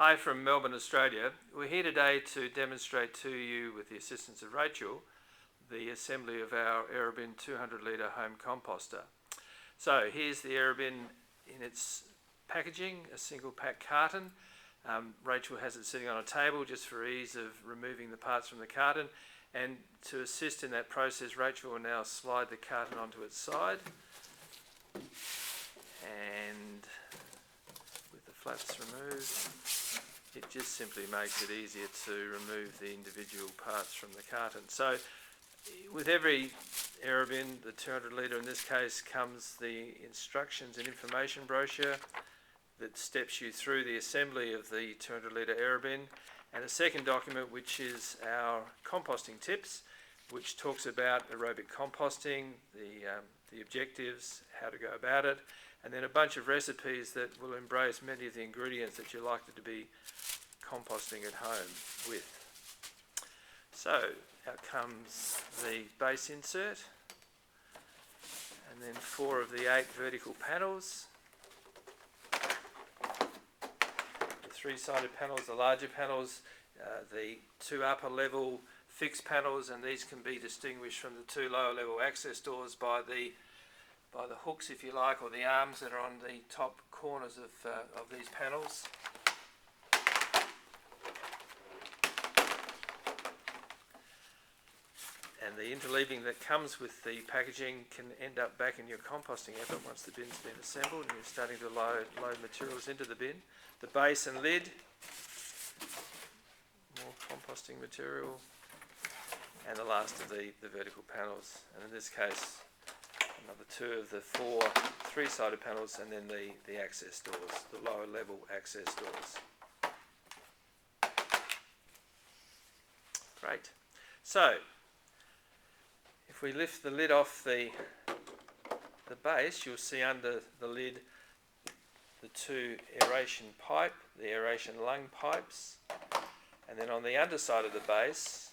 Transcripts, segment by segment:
Hi from Melbourne, Australia. We're here today to demonstrate to you, with the assistance of Rachel, the assembly of our Aerobin 200 litre home composter. So here's the Aerobin in its packaging, a single pack carton. Rachel has it sitting on a table just for ease of removing the parts from the carton, and to assist in that process, Rachel will now slide the carton onto its side, and with the flaps removed, it just simply makes it easier to remove the individual parts from the carton. So with every Aerobin, the 200 litre in this case, comes the instructions and information brochure that steps you through the assembly of the 200 litre Aerobin, and a second document which is our composting tips, which talks about aerobic composting, the objectives, how to go about it, and then a bunch of recipes that will embrace many of the ingredients that you're likely to be composting at home with. So out comes the base insert, and then 4 of the 8 vertical panels. The 3-sided panels, the larger panels, the 2 upper level fixed panels, and these can be distinguished from the 2 lower level access doors by the hooks, if you like, or the arms that are on the top corners of these panels. And the interleaving that comes with the packaging can end up back in your composting effort once the bin's been assembled and you're starting to load materials into the bin. The base and lid, more composting material, and the last of the vertical panels. And in this case, another 2 of the 4 3-sided panels, and then the access doors, the lower level access doors. Great. So if we lift the lid off the base, you'll see under the lid the 2 aeration pipe, the aeration lung pipes, and then on the underside of the base,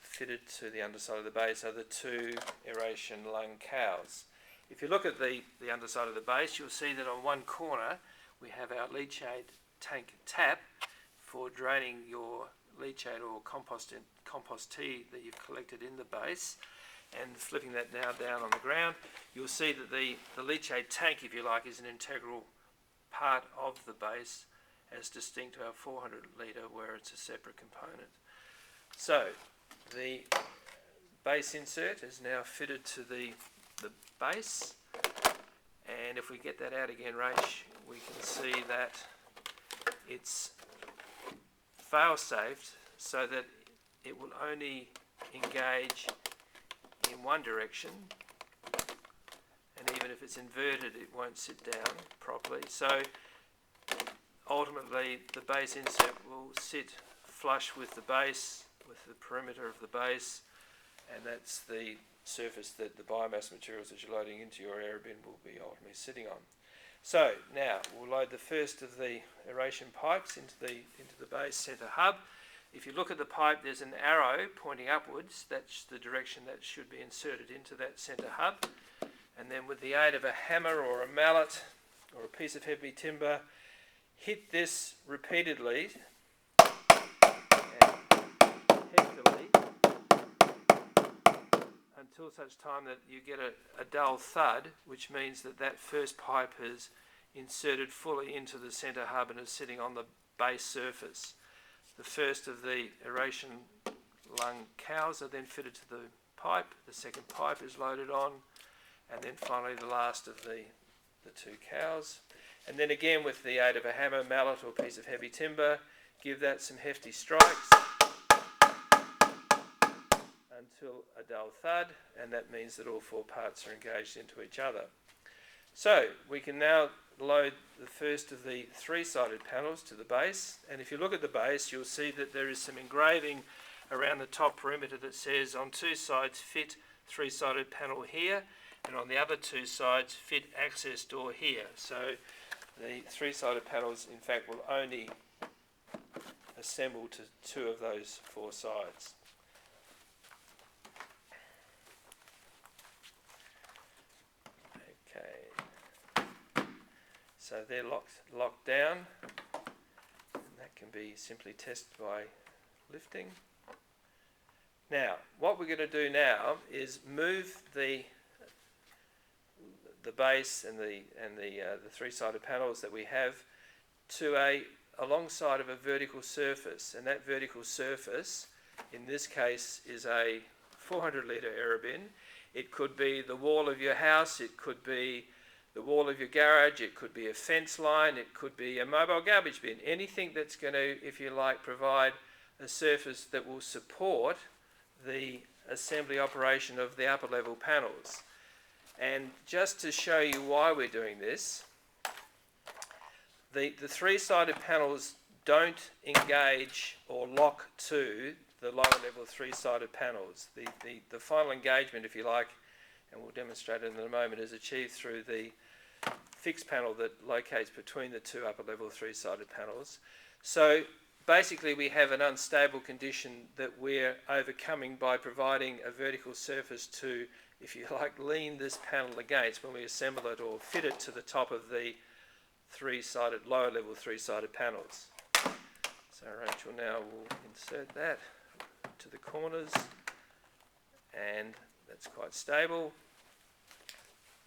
fitted to the underside of the base, are the 2 aeration lung cowls. If you look at the underside of the base, you'll see that on one corner we have our leachate tank tap for draining your leachate or compost tea that you've collected in the base, and flipping that now down on the ground, you'll see that the leachate tank, if you like, is an integral part of the base, as distinct to our 400 litre where it's a separate component. So the base insert is now fitted to the base, and if we get that out again, Rach, we can see that it's fail-safed so that it will only engage in one direction, and even if it's inverted it won't sit down properly. So ultimately the base insert will sit flush with the base, with the perimeter of the base, and that's the surface that the biomass materials that you're loading into your Aerobin will be ultimately sitting on. So now we'll load the first of the aeration pipes into the base centre hub. If you look at the pipe, there's an arrow pointing upwards. That's the direction that should be inserted into that centre hub. And then with the aid of a hammer or a mallet or a piece of heavy timber, hit this repeatedly and heftily until such time that you get a dull thud, which means that that first pipe is inserted fully into the centre hub and is sitting on the base surface. The first of the aeration lung cows are then fitted to the pipe, the second pipe is loaded on, and then finally the last of the 2 cows. And then again, with the aid of a hammer, mallet or piece of heavy timber, give that some hefty strikes until a dull thud, and that means that all 4 parts are engaged into each other. So we can now load the first of the 3-sided panels to the base, and if you look at the base, you'll see that there is some engraving around the top perimeter that says on 2 sides fit 3-sided panel here, and on the other 2 sides fit access door here. So the 3-sided panels in fact will only assemble to 2 of those 4 sides. Okay, so they're locked down, be simply tested by lifting. Now, what we're going to do now is move the base and the three-sided panels that we have to alongside of a vertical surface, and that vertical surface in this case is a 400 litre Aerobin. It could be the wall of your house, it could be the wall of your garage, it could be a fence line, it could be a mobile garbage bin, anything that's going to, if you like, provide a surface that will support the assembly operation of the upper level panels. And just to show you why we're doing this, the three-sided panels don't engage or lock to the lower level three-sided panels. The final engagement, if you like, and we'll demonstrate it in a moment, is achieved through the fixed panel that locates between the two upper level three-sided panels. So basically we have an unstable condition that we're overcoming by providing a vertical surface to, if you like, lean this panel against when we assemble it or fit it to the top of the three-sided, lower level three-sided panels. So Rachel now will insert that to the corners, and that's quite stable.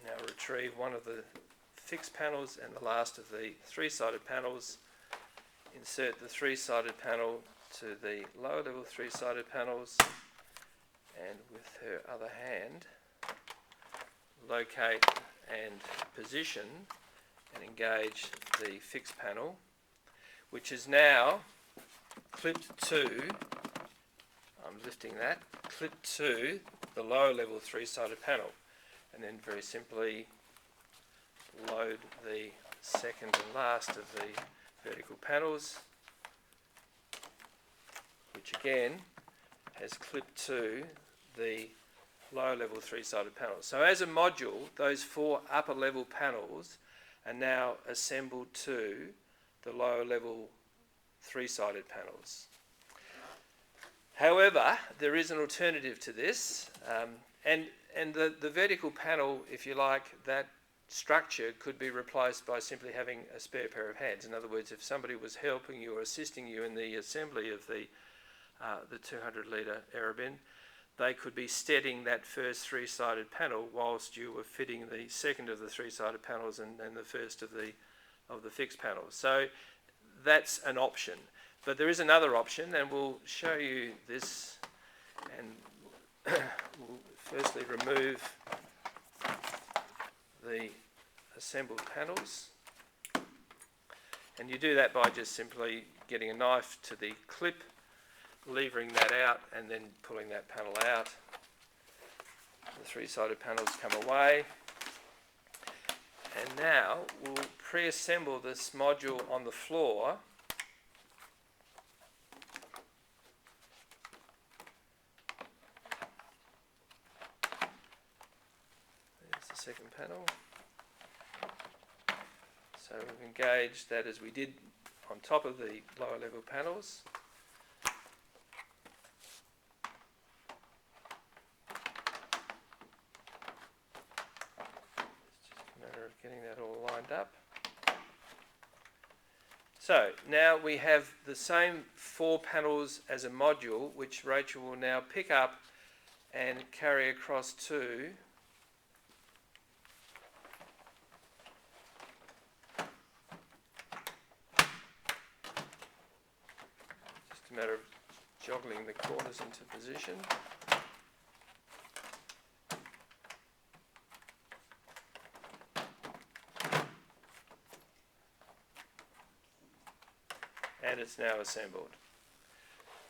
Now retrieve one of the fixed panels and the last of the three-sided panels. Insert the three-sided panel to the lower level three-sided panels, and with her other hand locate and position and engage the fixed panel, which is now clipped to, I'm lifting that, clipped to the lower level three-sided panel, and then very simply load the second and last of the vertical panels, which again has clipped to the lower level three-sided panels. So as a module, those four upper level panels are now assembled to the lower level three-sided panels. However, there is an alternative to this, and the vertical panel, if you like, that structure could be replaced by simply having a spare pair of hands. In other words, if somebody was helping you or assisting you in the assembly of the 200 litre Aerobin, they could be steadying that first three-sided panel whilst you were fitting the second of the three-sided panels and the first of the fixed panels. So that's an option. But there is another option, and we'll show you this, and we'll firstly remove the assembled panels, and you do that by just simply getting a knife to the clip, levering that out and then pulling that panel out. The three-sided panels come away, and now we'll pre-assemble this module on the floor. There's the second panel. So we've engaged that as we did on top of the lower level panels. Getting that all lined up. So now we have the same four panels as a module, which Rachel will now pick up and carry across to just a matter of joggling the corners into position. And it's now assembled.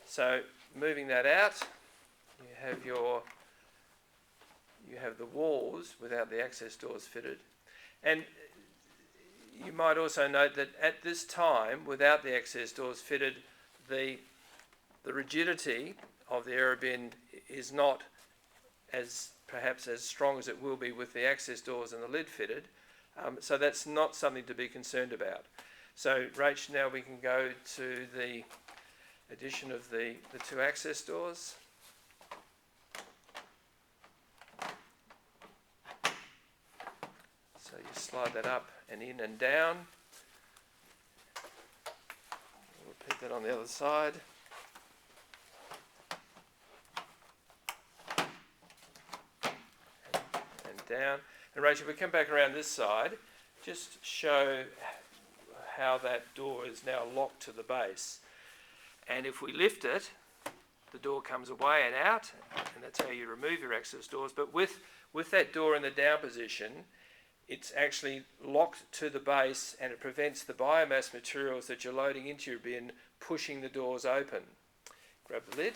So moving that out, you have the walls without the access doors fitted. And you might also note that at this time, without the access doors fitted, the rigidity of the Aerobin is not perhaps as strong as it will be with the access doors and the lid fitted. So that's not something to be concerned about. So Rach, now we can go to the addition of the two access doors. So you slide that up and in and down. We'll repeat that on the other side. And down. And Rachel, if we come back around this side, just show how that door is now locked to the base. And if we lift it, the door comes away and out, and that's how you remove your access doors. But with that door in the down position, it's actually locked to the base, and it prevents the biomass materials that you're loading into your bin pushing the doors open. Grab the lid.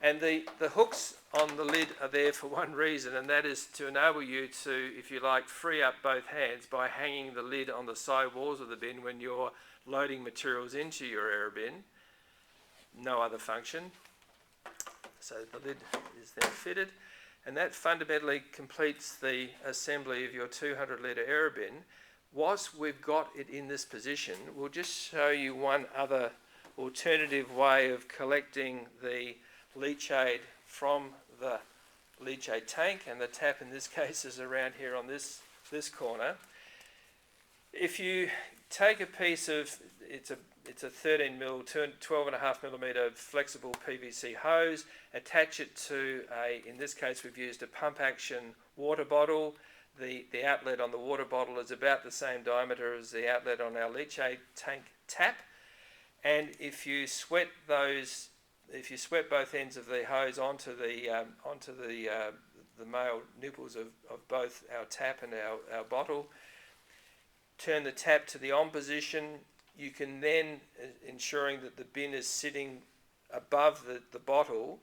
And the hooks on the lid are there for one reason, and that is to enable you to, if you like, free up both hands by hanging the lid on the side walls of the bin when you're loading materials into your Aerobin. No other function. So the lid is then fitted, and that fundamentally completes the assembly of your 200 litre Aerobin. Whilst we've got it in this position, we'll just show you one other alternative way of collecting the leachate from the leachate tank, and the tap in this case is around here on this corner. If you take a piece of, it's a 13 mil, 12.5 millimetre flexible PVC hose, attach it to in this case we've used a pump action water bottle. The outlet on the water bottle is about the same diameter as the outlet on our leachate tank tap, and if you sweat both ends of the hose onto the male nipples of both our tap and our bottle, turn the tap to the on position, you can then, ensuring that the bin is sitting above the bottle,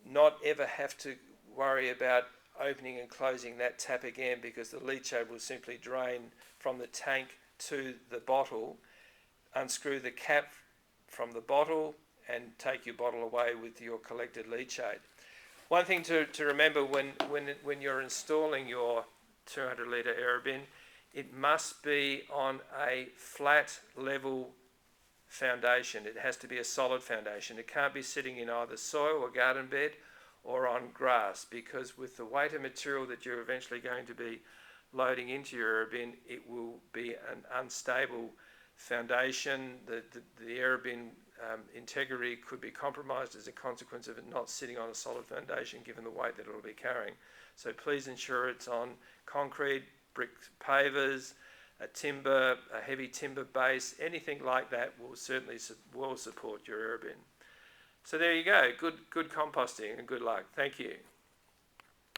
not ever have to worry about opening and closing that tap again, because the leachate will simply drain from the tank to the bottle, unscrew the cap from the bottle, and take your bottle away with your collected leachate. One thing to remember when you're installing your 200 litre Aerobin, it must be on a flat, level foundation. It has to be a solid foundation. It can't be sitting in either soil or garden bed or on grass, because with the weight of material that you're eventually going to be loading into your Aerobin, it will be an unstable foundation. The Aerobin integrity could be compromised as a consequence of it not sitting on a solid foundation, given the weight that it will be carrying. So please ensure it's on concrete, brick pavers, a heavy timber base. Anything like that will certainly well support your Aerobin. So there you go. Good composting, and good luck. Thank you.